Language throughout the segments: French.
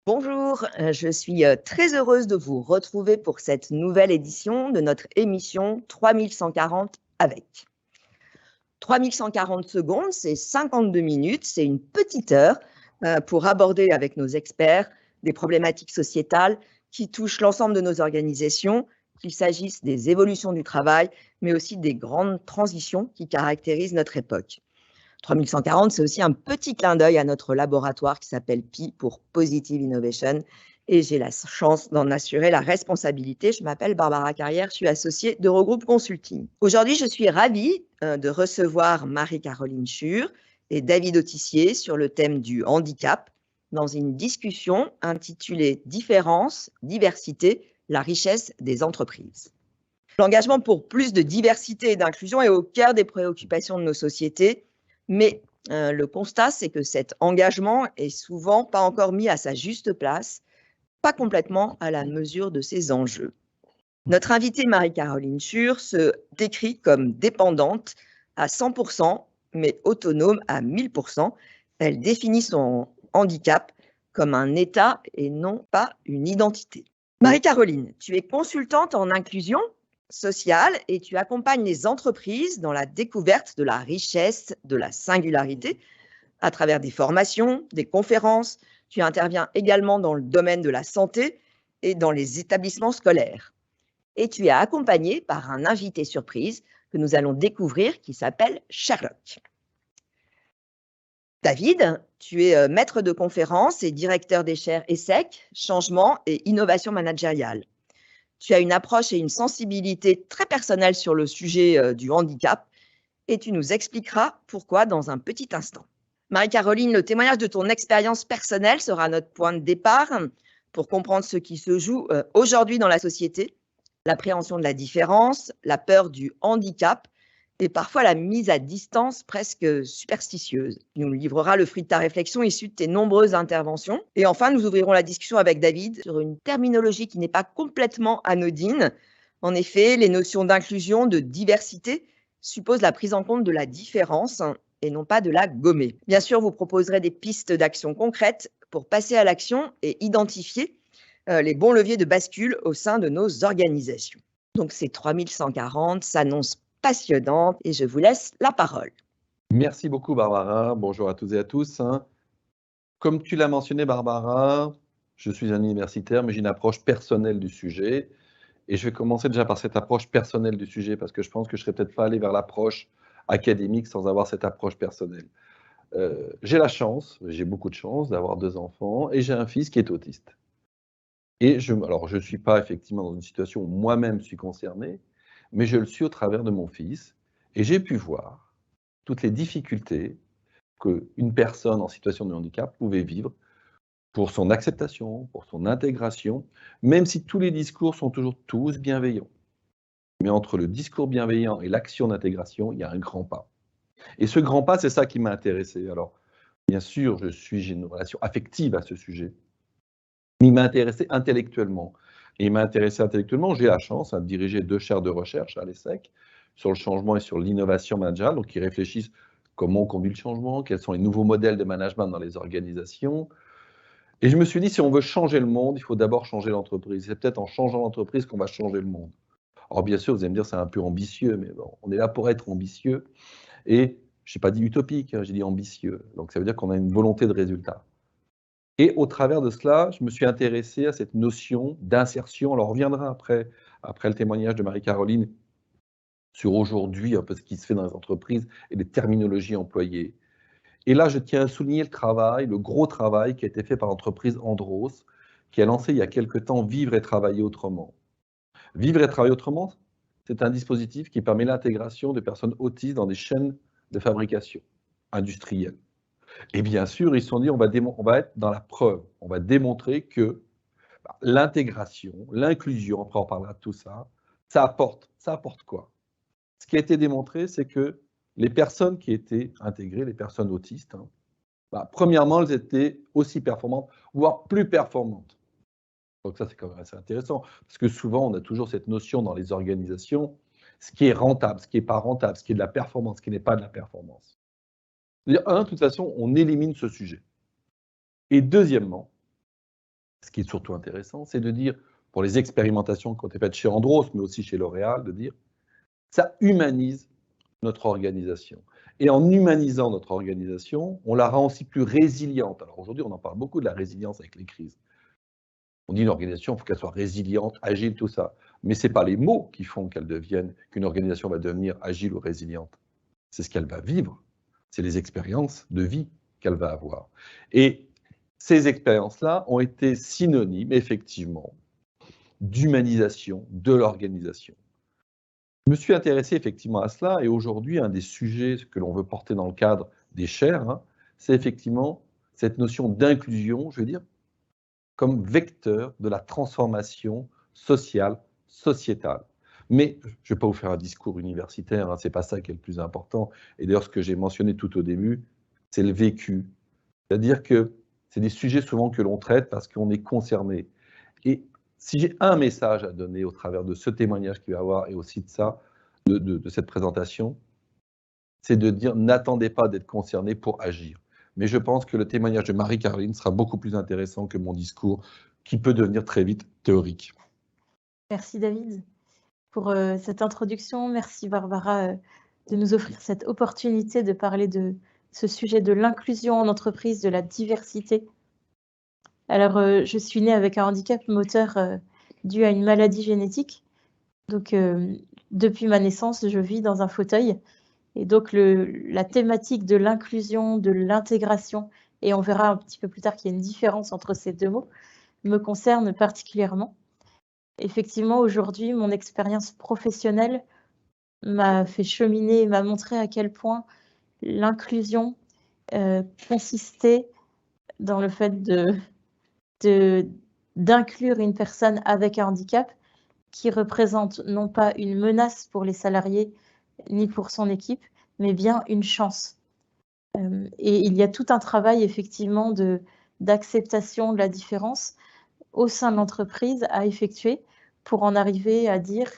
Bonjour, je suis très heureuse de vous retrouver pour cette nouvelle édition de notre émission 3140 avec. 3140 secondes, c'est 52 minutes, c'est une petite heure pour aborder avec nos experts des problématiques sociétales qui touchent l'ensemble de nos organisations, qu'il s'agisse des évolutions du travail, mais aussi des grandes transitions qui caractérisent notre époque. 3140, c'est aussi un petit clin d'œil à notre laboratoire qui s'appelle PI pour Positive Innovation. Et j'ai la chance d'en assurer la responsabilité. Je m'appelle Barbara Carrière, je suis associée d'Eurogroupe Consulting. Aujourd'hui, je suis ravie de recevoir Marie-Caroline Schur et David Autissier sur le thème du handicap dans une discussion intitulée Différence, diversité, la richesse des entreprises. L'engagement pour plus de diversité et d'inclusion est au cœur des préoccupations de nos sociétés, mais le constat, c'est que cet engagement est souvent pas encore mis à sa juste place, pas complètement à la mesure de ses enjeux. Notre invitée Marie-Caroline Schur se décrit comme dépendante à 100%, mais autonome à 1000%. Elle définit son handicap comme un état et non pas une identité. Marie-Caroline, tu es consultante en inclusion sociale et tu accompagnes les entreprises dans la découverte de la richesse de la singularité à travers des formations, des conférences. Tu interviens également dans le domaine de la santé et dans les établissements scolaires. Et tu es accompagnée par un invité surprise que nous allons découvrir qui s'appelle Sherlock. David, tu es maître de conférence et directeur des chaires ESSEC, changement et innovation managériale. Tu as une approche et une sensibilité très personnelle sur le sujet du handicap et tu nous expliqueras pourquoi dans un petit instant. Marie-Caroline, le témoignage de ton expérience personnelle sera notre point de départ pour comprendre ce qui se joue aujourd'hui dans la société, l'appréhension de la différence, la peur du handicap et parfois la mise à distance presque superstitieuse. Tu nous livreras le fruit de ta réflexion issue de tes nombreuses interventions. Et enfin, nous ouvrirons la discussion avec David sur une terminologie qui n'est pas complètement anodine. En effet, les notions d'inclusion, de diversité supposent la prise en compte de la différence et non pas de la gommer. Bien sûr, vous proposerez des pistes d'action concrètes pour passer à l'action et identifier les bons leviers de bascule au sein de nos organisations. Donc, ces 3140 s'annoncent passionnantes et je vous laisse la parole. Merci beaucoup, Barbara. Bonjour à toutes et à tous. Comme tu l'as mentionné, Barbara, je suis un universitaire, mais j'ai une approche personnelle du sujet. Et je vais commencer déjà par cette approche personnelle du sujet, parce que je pense que je ne serais peut-être pas allé vers l'approche académique sans avoir cette approche personnelle. J'ai la chance, j'ai beaucoup de chance d'avoir 2 enfants, et j'ai un fils qui est autiste. Et alors, je ne suis pas effectivement dans une situation où moi-même suis concerné, mais je le suis au travers de mon fils, et j'ai pu voir toutes les difficultés qu'une personne en situation de handicap pouvait vivre pour son acceptation, pour son intégration, même si tous les discours sont toujours tous bienveillants. Mais entre le discours bienveillant et l'action d'intégration, il y a un grand pas. Et ce grand pas, c'est ça qui m'a intéressé. Alors, bien sûr, j'ai une relation affective à ce sujet, mais il m'a intéressé intellectuellement. Et il m'a intéressé intellectuellement, j'ai la chance de diriger 2 chaires de recherche à l'ESSEC sur le changement et sur l'innovation managériale, donc qui réfléchissent comment on conduit le changement, quels sont les nouveaux modèles de management dans les organisations. Et je me suis dit, si on veut changer le monde, il faut d'abord changer l'entreprise. C'est peut-être en changeant l'entreprise qu'on va changer le monde. Alors bien sûr, vous allez me dire, c'est un peu ambitieux, mais bon, on est là pour être ambitieux. Et je n'ai pas dit utopique, j'ai dit ambitieux. Donc ça veut dire qu'on a une volonté de résultat. Et au travers de cela, je me suis intéressé à cette notion d'insertion. Alors on reviendra après le témoignage de Marie-Caroline sur aujourd'hui, un peu ce qui se fait dans les entreprises et les terminologies employées. Et là, je tiens à souligner le travail, le gros travail qui a été fait par l'entreprise Andros, qui a lancé il y a quelque temps Vivre et travailler autrement. Vivre et travailler autrement, c'est un dispositif qui permet l'intégration des personnes autistes dans des chaînes de fabrication industrielle. Et bien sûr, ils se sont dit, on va être dans la preuve, on va démontrer que l'intégration, l'inclusion, après on parlera de tout ça, ça apporte quoi? Ce qui a été démontré, c'est que les personnes qui étaient intégrées, les personnes autistes, premièrement, elles étaient aussi performantes, voire plus performantes. Donc ça, c'est quand même assez intéressant, parce que souvent, on a toujours cette notion dans les organisations, ce qui est rentable, ce qui n'est pas rentable, ce qui est de la performance, ce qui n'est pas de la performance. C'est-à-dire, de toute façon, on élimine ce sujet. Et deuxièmement, ce qui est surtout intéressant, c'est de dire, pour les expérimentations qui ont été faites chez Andros, mais aussi chez L'Oréal, de dire, ça humanise notre organisation. Et en humanisant notre organisation, on la rend aussi plus résiliente. Alors aujourd'hui, on en parle beaucoup de la résilience avec les crises. On dit une organisation, il faut qu'elle soit résiliente, agile, tout ça. Mais ce n'est pas les mots qui font qu'une organisation va devenir agile ou résiliente. C'est ce qu'elle va vivre. C'est les expériences de vie qu'elle va avoir. Et ces expériences-là ont été synonymes, effectivement, d'humanisation de l'organisation. Je me suis intéressé effectivement à cela, et aujourd'hui, un des sujets que l'on veut porter dans le cadre des chaires, c'est effectivement cette notion d'inclusion, je veux dire, comme vecteur de la transformation sociale, sociétale. Mais je ne vais pas vous faire un discours universitaire, ce n'est pas ça qui est le plus important. Et d'ailleurs, ce que j'ai mentionné tout au début, c'est le vécu. C'est-à-dire que c'est des sujets souvent que l'on traite parce qu'on est concerné. Et si j'ai un message à donner au travers de ce témoignage qu'il va y avoir et aussi de ça, de cette présentation, c'est de dire n'attendez pas d'être concerné pour agir. Mais je pense que le témoignage de Marie-Caroline sera beaucoup plus intéressant que mon discours, qui peut devenir très vite théorique. Merci David pour cette introduction. Merci Barbara de nous offrir cette opportunité de parler de ce sujet de l'inclusion en entreprise, de la diversité. Alors, je suis née avec un handicap moteur dû à une maladie génétique. Donc, depuis ma naissance, je vis dans un fauteuil. Et donc, la thématique de l'inclusion, de l'intégration, et on verra un petit peu plus tard qu'il y a une différence entre ces deux mots, me concerne particulièrement. Effectivement, aujourd'hui, mon expérience professionnelle m'a fait cheminer et m'a montré à quel point l'inclusion consistait dans le fait d'inclure une personne avec un handicap qui représente non pas une menace pour les salariés ni pour son équipe, mais bien une chance. Et il y a tout un travail effectivement d'acceptation de la différence au sein de l'entreprise à effectuer pour en arriver à dire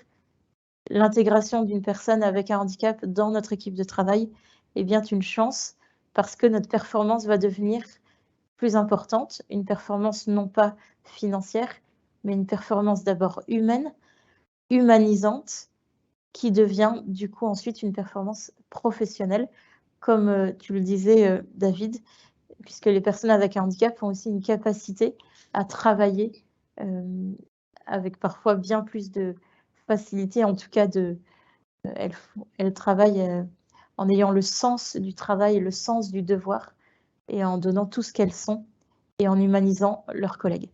l'intégration d'une personne avec un handicap dans notre équipe de travail est bien une chance parce que notre performance va devenir plus importante, une performance non pas financière, mais une performance d'abord humaine, humanisante, qui devient du coup ensuite une performance professionnelle, comme tu le disais David, puisque les personnes avec un handicap ont aussi une capacité à travailler avec parfois bien plus de facilité, en tout cas elles travaillent en ayant le sens du travail, le sens du devoir, et en donnant tout ce qu'elles sont, et en humanisant leurs collègues.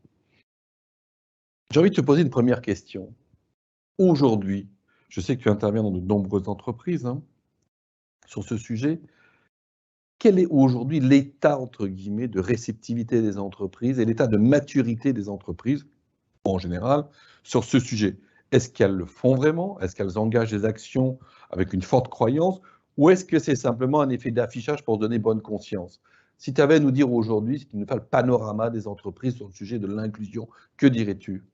J'ai envie de te poser une première question. Aujourd'hui, je sais que tu interviens dans de nombreuses entreprises sur ce sujet. Quel est aujourd'hui l'état, entre guillemets, de réceptivité des entreprises et l'état de maturité des entreprises, en général, sur ce sujet? Est-ce qu'elles le font vraiment? Est-ce qu'elles engagent des actions avec une forte croyance? Ou est-ce que c'est simplement un effet d'affichage pour donner bonne conscience? Si tu avais à nous dire aujourd'hui, si tu nous fais le panorama des entreprises sur le sujet de l'inclusion, que dirais-tu?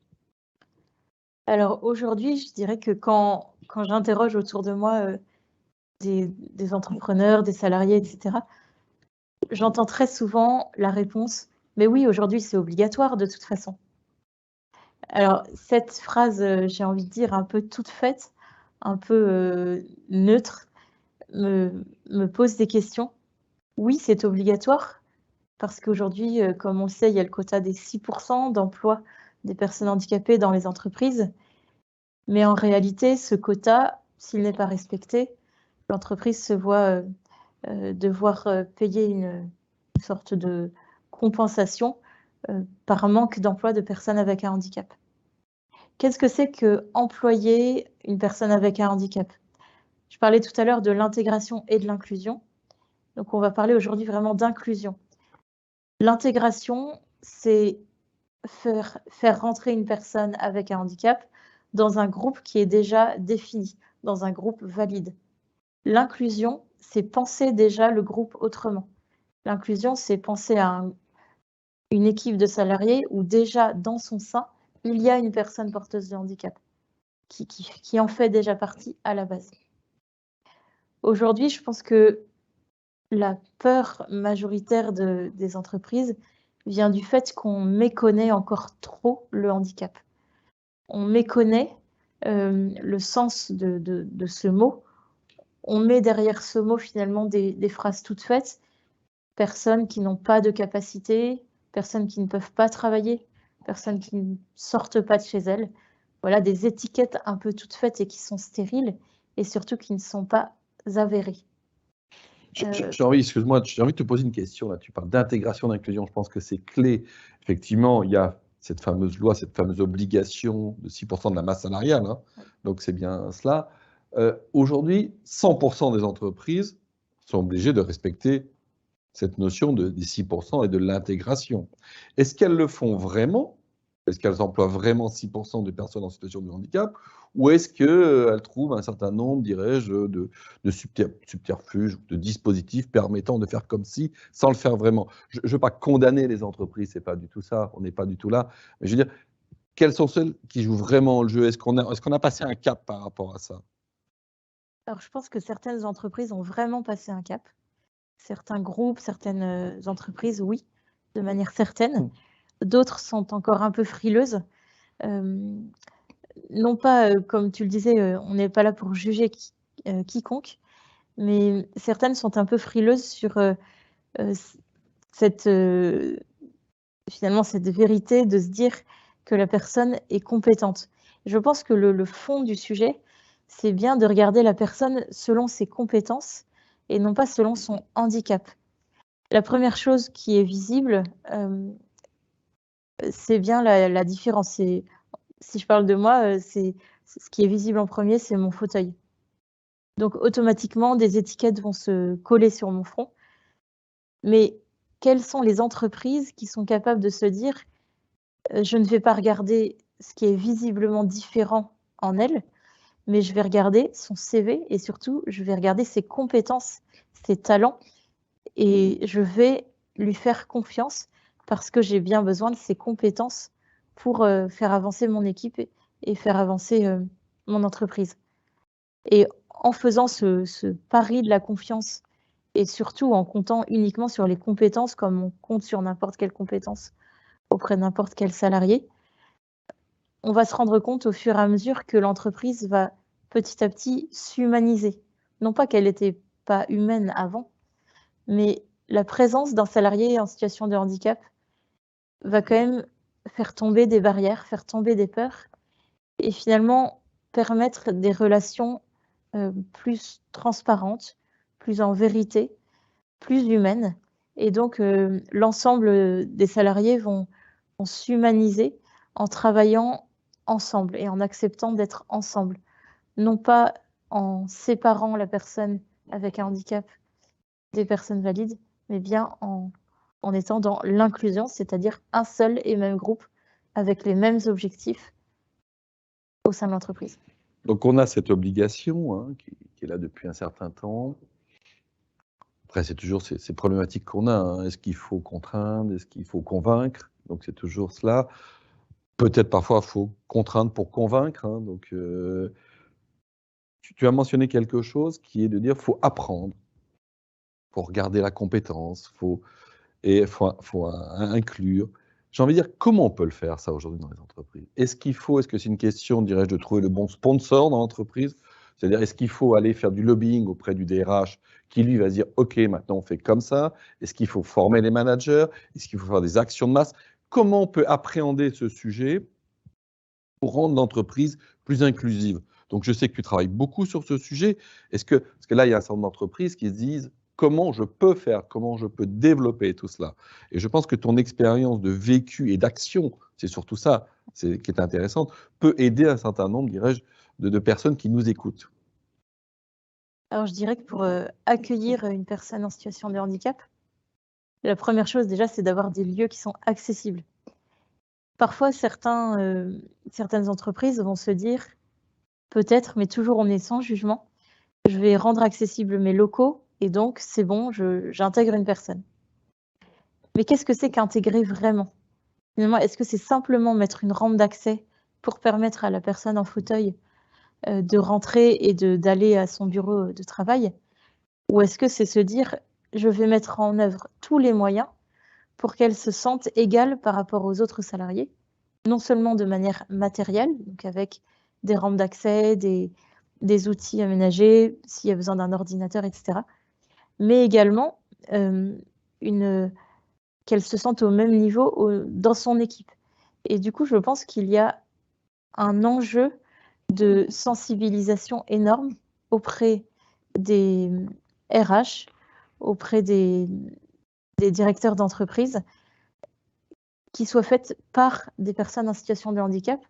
Alors aujourd'hui, je dirais que quand j'interroge autour de moi des entrepreneurs, des salariés, etc., j'entends très souvent la réponse « mais oui, aujourd'hui, c'est obligatoire de toute façon ». Alors cette phrase, j'ai envie de dire un peu toute faite, un peu neutre, me pose des questions. Oui, c'est obligatoire parce qu'aujourd'hui, comme on le sait, il y a le quota des 6% d'emploi des personnes handicapées dans les entreprises. Mais en réalité, ce quota, s'il n'est pas respecté, l'entreprise se voit devoir payer une sorte de compensation par manque d'emploi de personnes avec un handicap. Qu'est-ce que c'est qu'employer une personne avec un handicap? Je parlais tout à l'heure de l'intégration et de l'inclusion. Donc, on va parler aujourd'hui vraiment d'inclusion. L'intégration, c'est faire rentrer une personne avec un handicap dans un groupe qui est déjà défini, dans un groupe valide. L'inclusion, c'est penser déjà le groupe autrement. L'inclusion, c'est penser à une équipe de salariés où déjà dans son sein, il y a une personne porteuse de handicap qui en fait déjà partie à la base. Aujourd'hui, je pense que la peur majoritaire des entreprises vient du fait qu'on méconnaît encore trop le handicap. On méconnaît le sens de ce mot. On met derrière ce mot finalement des phrases toutes faites. Personnes qui n'ont pas de capacité, personnes qui ne peuvent pas travailler, personnes qui ne sortent pas de chez elles. Voilà, des étiquettes un peu toutes faites et qui sont stériles et surtout qui ne sont pas avérées. Excuse-moi, j'ai envie de te poser une question. Là. Tu parles d'intégration, d'inclusion. Je pense que c'est clé. Effectivement, il y a cette fameuse loi, cette fameuse obligation de 6% de la masse salariale. Hein. Donc, c'est bien cela. Aujourd'hui, 100% des entreprises sont obligées de respecter cette notion des 6% et de l'intégration. Est-ce qu'elles le font vraiment? Est-ce qu'elles emploient vraiment 6% de personnes en situation de handicap? Ou est-ce qu'elles trouvent un certain nombre, dirais-je, de subterfuges ou de dispositifs permettant de faire comme si, sans le faire vraiment? Je ne veux pas condamner les entreprises, ce n'est pas du tout ça, on n'est pas du tout là. Mais je veux dire, quelles sont celles qui jouent vraiment le jeu? Est-ce qu'on a passé un cap par rapport à ça? Alors, je pense que certaines entreprises ont vraiment passé un cap. Certains groupes, certaines entreprises, oui, de manière certaine. D'autres sont encore un peu frileuses. Non pas, comme tu le disais, on n'est pas là pour juger quiconque, mais certaines sont un peu frileuses sur finalement cette vérité de se dire que la personne est compétente. Je pense que le fond du sujet, c'est bien de regarder la personne selon ses compétences et non pas selon son handicap. La première chose qui est visible, c'est bien la différence. Si je parle de moi, ce qui est visible en premier, c'est mon fauteuil. Donc automatiquement, des étiquettes vont se coller sur mon front. Mais quelles sont les entreprises qui sont capables de se dire je ne vais pas regarder ce qui est visiblement différent en elle, mais je vais regarder son CV et surtout, je vais regarder ses compétences, ses talents et je vais lui faire confiance parce que j'ai bien besoin de ses compétences pour faire avancer mon équipe et faire avancer mon entreprise. Et en faisant ce pari de la confiance et surtout en comptant uniquement sur les compétences comme on compte sur n'importe quelle compétence auprès de n'importe quel salarié, on va se rendre compte au fur et à mesure que l'entreprise va petit à petit s'humaniser. Non pas qu'elle n'était pas humaine avant, mais la présence d'un salarié en situation de handicap va quand même faire tomber des barrières, faire tomber des peurs et finalement permettre des relations plus transparentes, plus en vérité, plus humaines. Et donc, l'ensemble des salariés vont s'humaniser en travaillant ensemble et en acceptant d'être ensemble. Non pas en séparant la personne avec un handicap des personnes valides, mais bien en étant dans l'inclusion, c'est-à-dire un seul et même groupe avec les mêmes objectifs au sein de l'entreprise. Donc on a cette obligation hein, qui est là depuis un certain temps. Après, c'est toujours ces problématiques qu'on a. Hein. Est-ce qu'il faut contraindre? Est-ce qu'il faut convaincre? Donc c'est toujours cela. Peut-être parfois, il faut contraindre pour convaincre. Hein. Donc, tu as mentionné quelque chose qui est de dire qu'il faut apprendre, il faut regarder la compétence, il faut inclure. J'ai envie de dire, comment on peut le faire ça aujourd'hui dans les entreprises? Est-ce que c'est une question, dirais-je, de trouver le bon sponsor dans l'entreprise? C'est-à-dire, est-ce qu'il faut aller faire du lobbying auprès du DRH qui, lui, va se dire, OK, maintenant on fait comme ça? Est-ce qu'il faut former les managers? Est-ce qu'il faut faire des actions de masse? Comment on peut appréhender ce sujet pour rendre l'entreprise plus inclusive? Donc, je sais que tu travailles beaucoup sur ce sujet. Parce que là, il y a un certain nombre d'entreprises qui se disent comment je peux faire, comment je peux développer tout cela. Et je pense que ton expérience de vécu et d'action, c'est surtout ça qui est intéressante, peut aider un certain nombre, dirais-je, de personnes qui nous écoutent. Alors, je dirais que pour accueillir une personne en situation de handicap, la première chose déjà, c'est d'avoir des lieux qui sont accessibles. Parfois, certaines entreprises vont se dire, peut-être, mais toujours on est sans jugement, je vais rendre accessibles mes locaux et donc c'est bon, j'intègre une personne. Mais qu'est-ce que c'est qu'intégrer vraiment? Finalement, est-ce que c'est simplement mettre une rampe d'accès pour permettre à la personne en fauteuil de rentrer et d'aller à son bureau de travail? Ou est-ce que c'est se dire, je vais mettre en œuvre tous les moyens pour qu'elles se sentent égales par rapport aux autres salariés, non seulement de manière matérielle, donc avec des rampes d'accès, des outils aménagés, s'il y a besoin d'un ordinateur, etc., mais également qu'elle se sente au même niveau dans son équipe. Et du coup, je pense qu'il y a un enjeu de sensibilisation énorme auprès des RH, auprès des directeurs d'entreprise, qui soit faite par des personnes en situation de handicap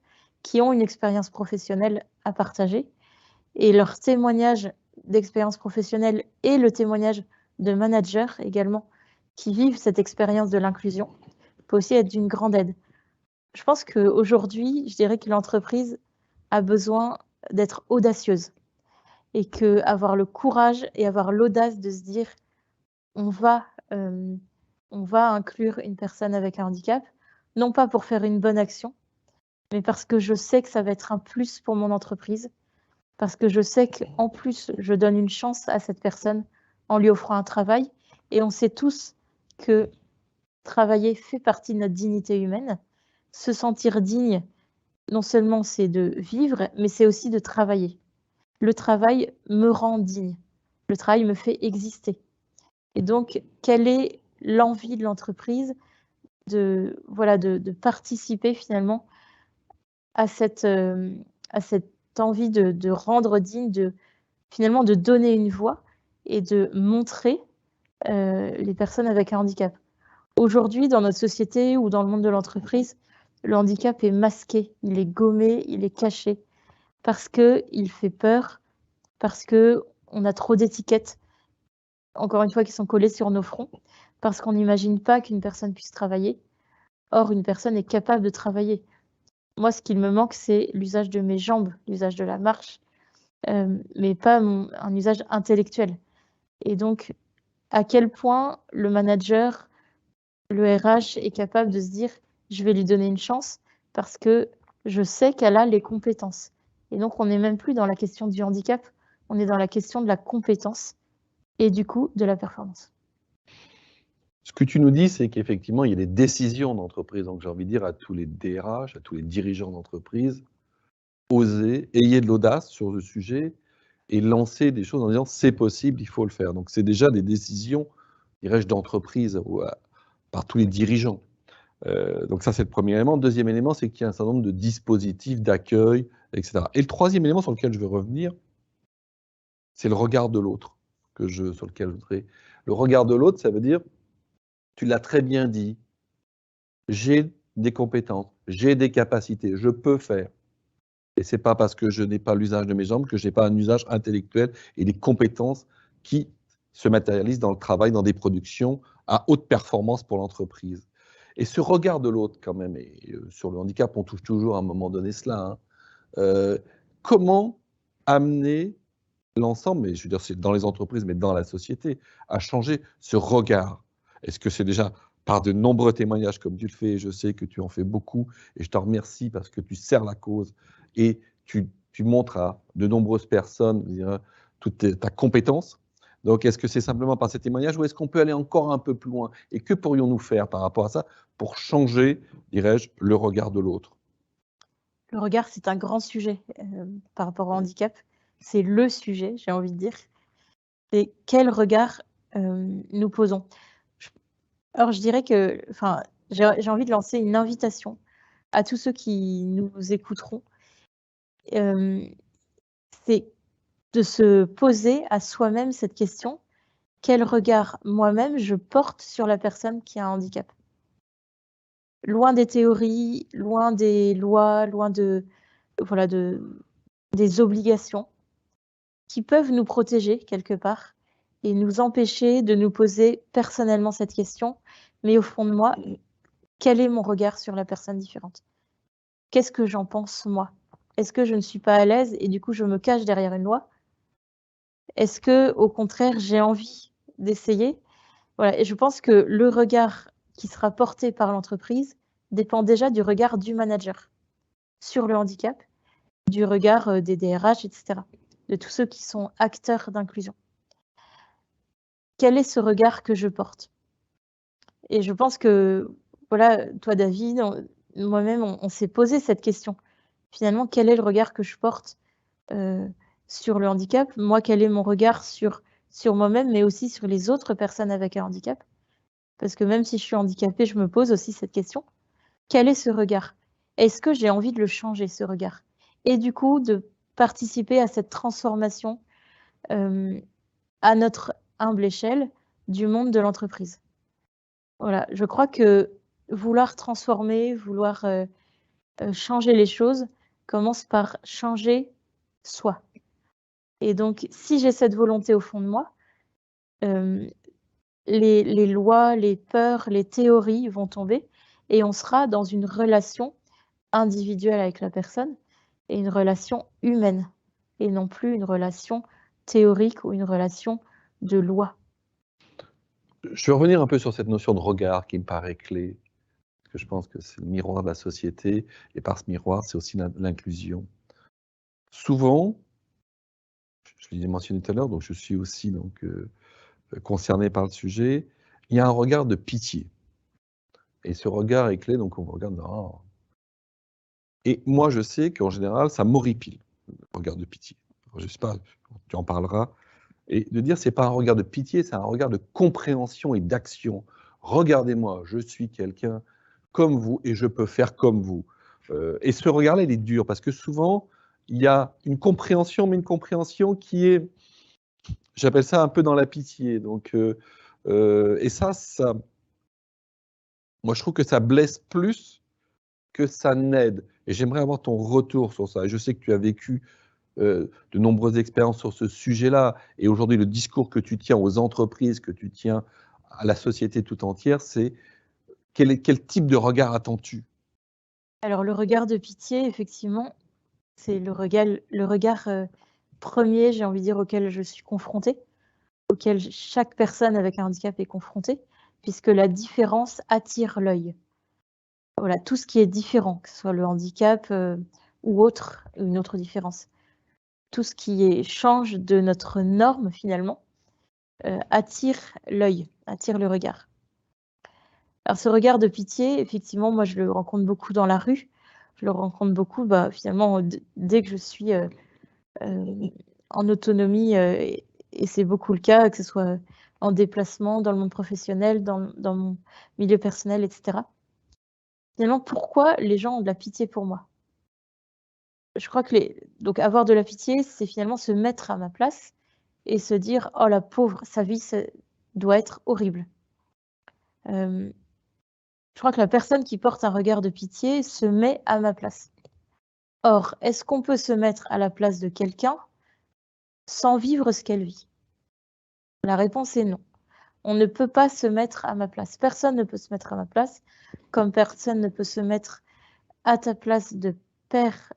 qui ont une expérience professionnelle à partager. Et leur témoignage d'expérience professionnelle et le témoignage de managers également qui vivent cette expérience de l'inclusion peut aussi être d'une grande aide. Je pense qu'aujourd'hui, je dirais que l'entreprise a besoin d'être audacieuse et qu'avoir le courage et avoir l'audace de se dire on va inclure une personne avec un handicap, non pas pour faire une bonne action, mais parce que je sais que ça va être un plus pour mon entreprise, parce que je sais qu'en plus, je donne une chance à cette personne en lui offrant un travail. Et on sait tous que travailler fait partie de notre dignité humaine. Se sentir digne, non seulement c'est de vivre, mais c'est aussi de travailler. Le travail me rend digne. Le travail me fait exister. Et donc, quelle est l'envie de l'entreprise de participer finalement à cette envie de rendre digne, finalement de donner une voix et de montrer les personnes avec un handicap. Aujourd'hui, dans notre société ou dans le monde de l'entreprise, le handicap est masqué, il est gommé, il est caché, parce qu'il fait peur, parce qu'on a trop d'étiquettes, encore une fois, qui sont collées sur nos fronts, parce qu'on n'imagine pas qu'une personne puisse travailler. Or, une personne est capable de travailler. Moi, ce qu'il me manque, c'est l'usage de mes jambes, l'usage de la marche, mais pas un usage intellectuel. Et donc, à quel point le manager, le RH est capable de se dire « je vais lui donner une chance parce que je sais qu'elle a les compétences ». Et donc, on n'est même plus dans la question du handicap, on est dans la question de la compétence et du coup, de la performance. Ce que tu nous dis, c'est qu'effectivement, il y a des décisions d'entreprise. Donc, j'ai envie de dire à tous les DRH, à tous les dirigeants d'entreprise, osez, ayez de l'audace sur le sujet et lancez des choses en disant c'est possible, il faut le faire. Donc, c'est déjà des décisions, dirais-je, d'entreprise par tous les dirigeants. Donc, ça, c'est le premier élément. Deuxième élément, c'est qu'il y a un certain nombre de dispositifs d'accueil, etc. Et le troisième élément sur lequel je veux revenir, c'est le regard de l'autre, sur lequel je voudrais. Le regard de l'autre, ça veut dire, tu l'as très bien dit, j'ai des compétences, j'ai des capacités, je peux faire. Et ce n'est pas parce que je n'ai pas l'usage de mes jambes que je n'ai pas un usage intellectuel et des compétences qui se matérialisent dans le travail, dans des productions à haute performance pour l'entreprise. Et ce regard de l'autre, quand même, et sur le handicap, on touche toujours à un moment donné cela. Comment amener l'ensemble, mais je veux dire, c'est dans les entreprises, mais dans la société, à changer ce regard? Est-ce que c'est déjà par de nombreux témoignages comme tu le fais, je sais que tu en fais beaucoup, et je t'en remercie parce que tu sers la cause et tu montres à de nombreuses personnes toute ta compétence. Donc, est-ce que c'est simplement par ces témoignages ou est-ce qu'on peut aller encore un peu plus loin? Et que pourrions-nous faire par rapport à ça pour changer, dirais-je, le regard de l'autre? Le regard, c'est un grand sujet par rapport au handicap. C'est le sujet, j'ai envie de dire. C'est quel regard nous posons. Alors, je dirais que, j'ai envie de lancer une invitation à tous ceux qui nous écouteront. C'est de se poser à soi-même cette question, quel regard moi-même je porte sur la personne qui a un handicap? Loin des théories, loin des lois, loin des obligations qui peuvent nous protéger quelque part et nous empêcher de nous poser personnellement cette question, mais au fond de moi, quel est mon regard sur la personne différente? Qu'est-ce que j'en pense moi? Est-ce que je ne suis pas à l'aise et du coup je me cache derrière une loi? Est-ce que, au contraire, j'ai envie d'essayer? Voilà, et je pense que le regard qui sera porté par l'entreprise dépend déjà du regard du manager sur le handicap, du regard des DRH, etc., de tous ceux qui sont acteurs d'inclusion. Quel est ce regard que je porte? Et je pense que, voilà, toi, David, moi-même, on s'est posé cette question. Finalement, quel est le regard que je porte sur le handicap? Moi, quel est mon regard sur moi-même, mais aussi sur les autres personnes avec un handicap? Parce que même si je suis handicapée, je me pose aussi cette question. Quel est ce regard? Est-ce que j'ai envie de le changer, ce regard? Et du coup, de participer à cette transformation, à notre humble échelle, du monde de l'entreprise. Voilà, je crois que vouloir transformer, vouloir, changer les choses commence par changer soi. Et donc si j'ai cette volonté au fond de moi, les lois, les peurs, les théories vont tomber et on sera dans une relation individuelle avec la personne et une relation humaine et non plus une relation théorique ou une relation de loi. Je vais revenir un peu sur cette notion de regard qui me paraît clé, parce que je pense que c'est le miroir de la société, et par ce miroir, c'est aussi l'inclusion. Souvent, je l'ai mentionné tout à l'heure, donc je suis aussi concerné par le sujet, il y a un regard de pitié. Et ce regard est clé, donc on regarde. Oh. Et moi, je sais qu'en général, ça m'horripile, le regard de pitié. Je ne sais pas, tu en parleras. Et de dire, ce n'est pas un regard de pitié, c'est un regard de compréhension et d'action. Regardez-moi, je suis quelqu'un comme vous et je peux faire comme vous. Et ce regard-là, il est dur parce que souvent, il y a une compréhension, mais une compréhension qui est, j'appelle ça un peu dans la pitié. Donc, et ça, moi, je trouve que ça blesse plus que ça n'aide. Et j'aimerais avoir ton retour sur ça. Et je sais que tu as vécu de nombreuses expériences sur ce sujet-là. Et aujourd'hui, le discours que tu tiens aux entreprises, que tu tiens à la société tout entière, c'est quel type de regard attends-tu? Alors le regard de pitié, effectivement, c'est le regard premier, j'ai envie de dire, auquel je suis confrontée, auquel chaque personne avec un handicap est confrontée, puisque la différence attire l'œil. Voilà, tout ce qui est différent, que ce soit le handicap ou autre, une autre différence. Tout ce qui change de notre norme finalement attire l'œil, attire le regard. Alors ce regard de pitié, effectivement, moi je le rencontre beaucoup dans la rue. Je le rencontre beaucoup, finalement, dès que je suis en autonomie, et c'est beaucoup le cas, que ce soit en déplacement, dans le monde professionnel, dans mon milieu personnel, etc. Finalement, pourquoi les gens ont de la pitié pour moi? Je crois que donc avoir de la pitié, c'est finalement se mettre à ma place et se dire: «Oh la pauvre, sa vie doit être horrible». Je crois que la personne qui porte un regard de pitié se met à ma place. Or, est-ce qu'on peut se mettre à la place de quelqu'un sans vivre ce qu'elle vit? La réponse est non. On ne peut pas se mettre à ma place. Personne ne peut se mettre à ma place, comme personne ne peut se mettre à ta place de père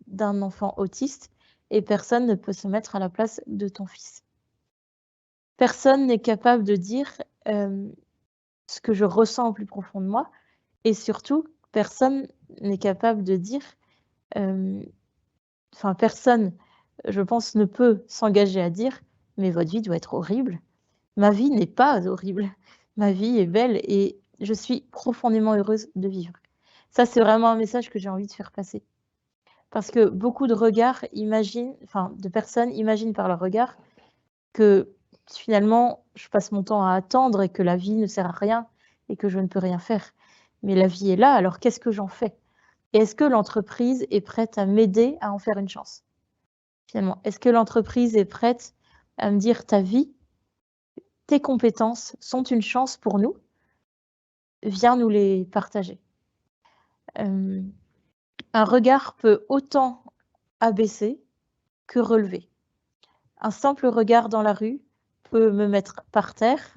d'un enfant autiste, et personne ne peut se mettre à la place de ton fils. Personne n'est capable de dire ce que je ressens au plus profond de moi, et surtout, personne n'est capable de dire, personne, je pense, ne peut s'engager à dire: «Mais votre vie doit être horrible». Ma vie n'est pas horrible. Ma vie est belle et je suis profondément heureuse de vivre. Ça, c'est vraiment un message que j'ai envie de faire passer. Parce que beaucoup de personnes imaginent par leur regard que finalement, je passe mon temps à attendre et que la vie ne sert à rien et que je ne peux rien faire. Mais la vie est là, alors qu'est-ce que j'en fais? Et est-ce que l'entreprise est prête à m'aider à en faire une chance? Finalement, est-ce que l'entreprise est prête à me dire: «Ta vie, tes compétences sont une chance pour nous, viens nous les partager». Un regard peut autant abaisser que relever. Un simple regard dans la rue peut me mettre par terre,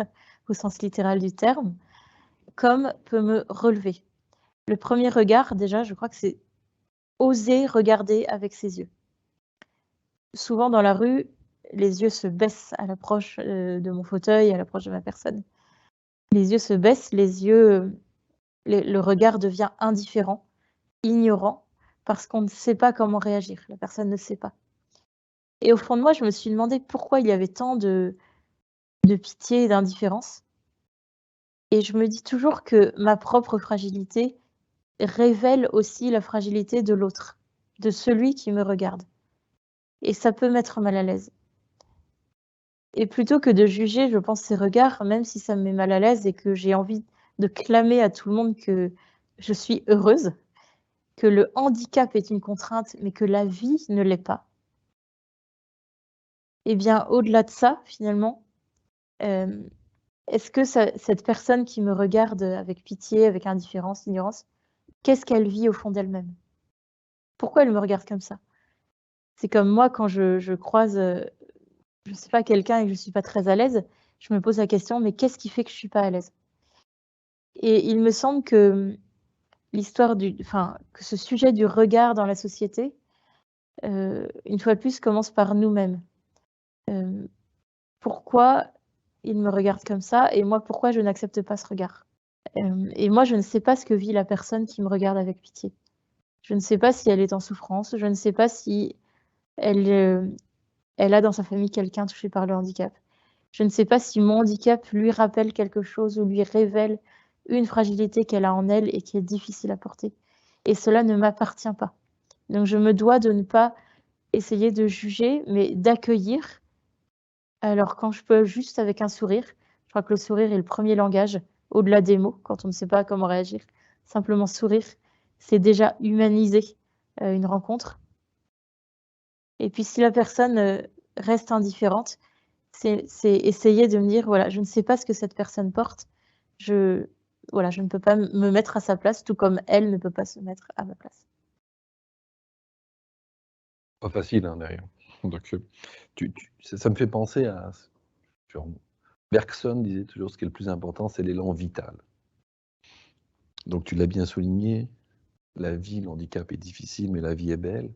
au sens littéral du terme, comme peut me relever. Le premier regard, déjà, je crois que c'est oser regarder avec ses yeux. Souvent dans la rue, les yeux se baissent à l'approche de mon fauteuil, à l'approche de ma personne. Les yeux se baissent, le regard devient indifférent, ignorant, parce qu'on ne sait pas comment réagir. La personne ne sait pas. Et au fond de moi, je me suis demandé pourquoi il y avait tant de pitié et d'indifférence. Et je me dis toujours que ma propre fragilité révèle aussi la fragilité de l'autre, de celui qui me regarde. Et ça peut mettre mal à l'aise. Et plutôt que de juger, je pense, ces regards, même si ça me met mal à l'aise et que j'ai envie de clamer à tout le monde que je suis heureuse, que le handicap est une contrainte, mais que la vie ne l'est pas. Eh bien, au-delà de ça, finalement, est-ce que cette personne qui me regarde avec pitié, avec indifférence, ignorance, qu'est-ce qu'elle vit au fond d'elle-même? Pourquoi elle me regarde comme ça? C'est comme moi quand je croise, je sais pas, quelqu'un et que je suis pas très à l'aise, je me pose la question: «Mais qu'est-ce qui fait que je suis pas à l'aise?» Et il me semble que, que ce sujet du regard dans la société, une fois de plus, commence par nous-mêmes. Pourquoi il me regarde comme ça et moi, pourquoi je n'accepte pas ce regard? Et moi, je ne sais pas ce que vit la personne qui me regarde avec pitié. Je ne sais pas si elle est en souffrance, je ne sais pas si elle, elle a dans sa famille quelqu'un touché par le handicap. Je ne sais pas si mon handicap lui rappelle quelque chose ou lui révèle une fragilité qu'elle a en elle et qui est difficile à porter. Et cela ne m'appartient pas. Donc je me dois de ne pas essayer de juger, mais d'accueillir. Alors quand je peux juste avec un sourire, je crois que le sourire est le premier langage, au-delà des mots, quand on ne sait pas comment réagir. Simplement sourire, c'est déjà humaniser une rencontre. Et puis si la personne reste indifférente, c'est essayer de me dire: «Voilà, je ne sais pas ce que cette personne porte. Voilà, je ne peux pas me mettre à sa place, tout comme elle ne peut pas se mettre à ma place». Pas facile, hein, derrière. Donc, ça me fait penser à genre, Bergson disait toujours: «Ce qui est le plus important, c'est l'élan vital». Donc tu l'as bien souligné, la vie, le handicap est difficile, mais la vie est belle.